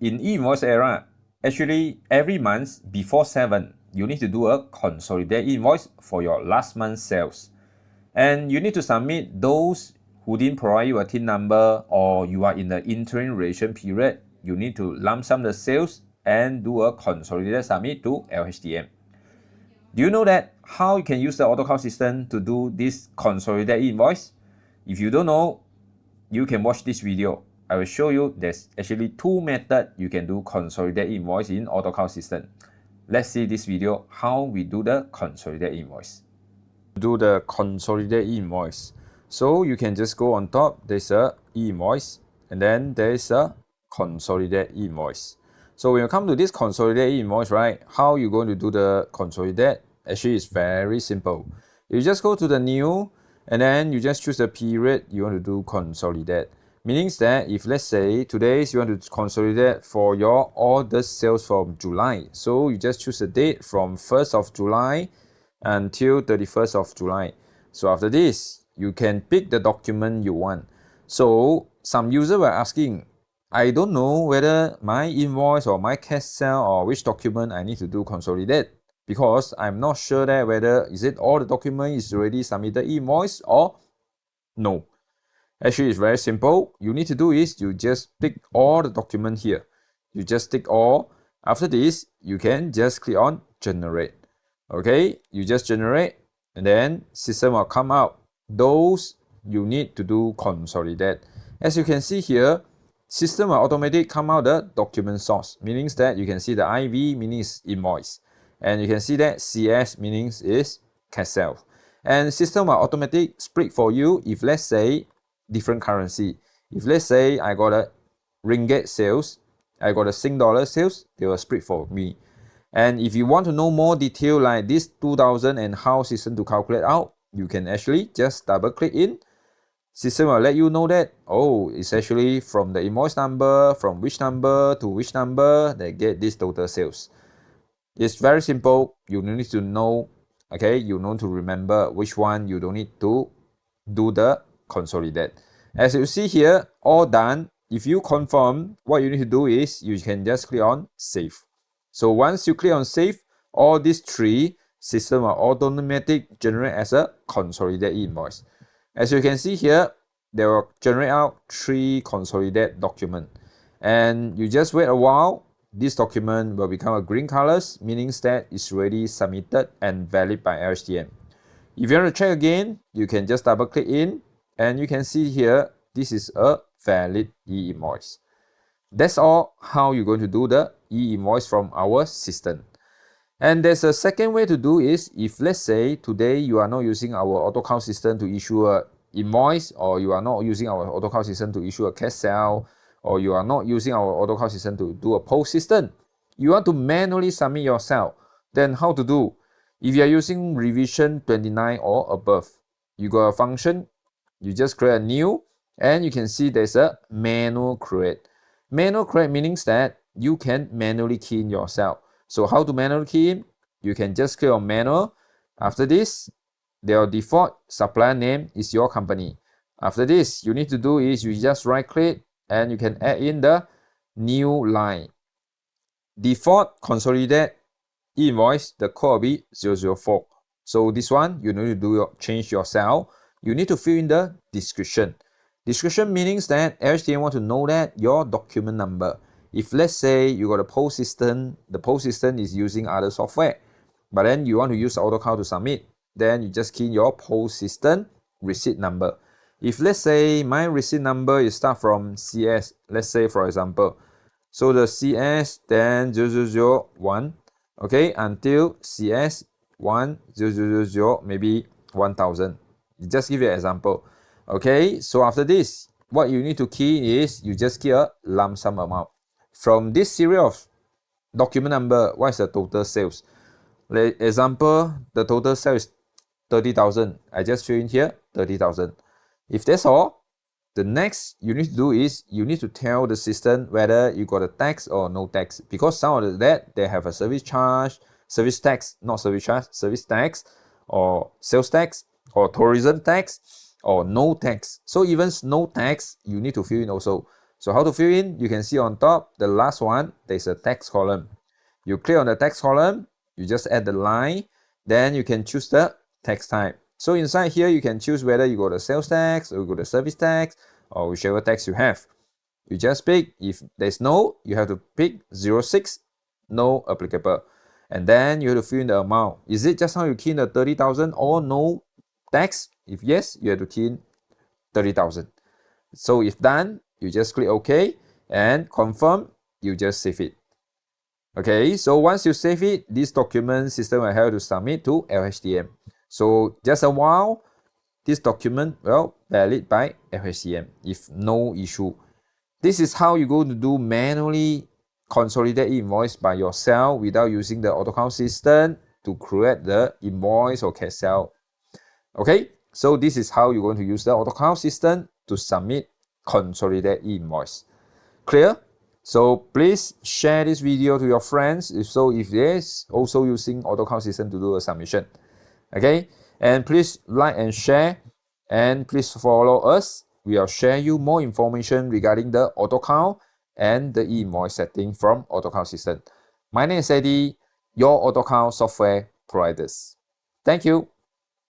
in e-invoice era, actually every month before 7, you need to do a consolidated invoice for your last month's sales. And you need to submit those who didn't provide you a TIN number, or you are in the interim relation period. You need to lump sum the sales and do a consolidated submit to LHDM. Do you know that how you can use the AutoCount system to do this consolidated invoice? If you don't know, you can watch this video. I will show you there's actually 2 methods you can do consolidated invoice in AutoCount system. Let's see this video how we do the consolidated invoice. Do the consolidated invoice. So you can just go on top, there's a e-invoice, and then there's a consolidated invoice. So when you come to this consolidated invoice, right, how you going to do the consolidate? Actually, it's very simple. You just go to the new, and then you just choose the period you want to do consolidate. Meaning that if let's say today you want to consolidate for your order sales from July, so you just choose the date from 1st of July until 31st of July. So after this, you can pick the document you want. So some users were asking, I don't know whether my invoice or my cash sale or which document I need to do consolidate, because I'm not sure that whether is it all the document is already submitted invoice or no. Actually, it's very simple. You need to do is you just tick all the document here. You just tick all. After this, you can just click on generate. Okay, you just generate, and then system will come out. Those you need to do consolidate. As you can see here, system will automatically come out the document source, meaning that you can see the IV meaning is invoice, and you can see that CS meaning is cash sale. And system will automatically split for you if let's say different currency. If let's say I got a ringgit sales, I got a Sing dollar sales, they will split for me. And if you want to know more detail like this 2000 and how system to calculate out, you can actually just double click in. System will let you know that, oh, it's actually from the invoice number, from which number to which number they get this total sales. It's very simple. You need to know, okay, you need to remember which one you don't need to do the consolidate. As you see here, all done. If you confirm, what you need to do is you can just click on save. So once you click on save, all these 3 system will automatically generate as a consolidated invoice. As you can see here, they will generate out 3 consolidated documents. And you just wait a while, this document will become a green colors, meaning that it's already submitted and valid by LHDM. If you want to check again, you can just double click in, and you can see here, this is a valid e-invoice. That's all how you're going to do the e-invoice from our system. And there's a second way to do is, if let's say today you are not using our AutoCount system to issue a invoice, or you are not using our AutoCount system to issue a cash sale, or you are not using our AutoCount system to do a post system, you want to manually submit yourself, then how to do? If you are using revision 29 or above, you got a function, you just create a new, and you can see there's a manual create. Manual create meaning that you can manually key in yourself. So how to manually key in? You can just click on manual. After this, their default supplier name is your company. After this, you need to do is you just right click and you can add in the new line. Default consolidate invoice, the code will be 004. So this one, you need to do change yourself. You need to fill in the description. Description meaning that LHDM want to know that your document number. If let's say you got a post system, the post system is using other software, but then you want to use AutoCount to submit, then you just key in your post system receipt number. If let's say my receipt number is start from CS, let's say for example, so the CS then 0001, okay, until CS 1000, maybe 1000. Just give you an example. Okay, so after this, what you need to key is you just key a lump sum amount. From this series of document number, what is the total sales? Like example, the total sales is 30,000. I just fill in here 30,000. If that's all, the next you need to do is you need to tell the system whether you got a tax or no tax, because some of that they have a service charge, service tax, not service charge, service tax, or sales tax, or tourism tax, or no tax. So even no tax, you need to fill in also. So how to fill in? You can see on top, the last one, there's a text column. You click on the text column, you just add the line, then you can choose the text type. So inside here, you can choose whether you go the sales tax or you go the service tax or whichever tax you have. You just pick, if there's no, you have to pick 06, no applicable. And then you have to fill in the amount. Is it just how you key in the 30,000 or no tax? If yes, you have to key in 30,000. So if done, you just click OK and confirm, you just save it. Okay, so once you save it, this document system will have to submit to LHDM. So just a while, this document will valid by LHDM if no issue. This is how you're going to do manually consolidate invoice by yourself without using the Autocount system to create the invoice or cash sale. Okay, so this is how you're going to use the Autocount system to submit consolidate invoice. Clear? So please share this video to your friends if they're also using Autocount system to do a submission. Okay, and please like and share, and please follow us. We will share you more information regarding the Autocount and the e-invoice setting from Autocount system. My name is Eddie, your Autocount software providers. Thank you.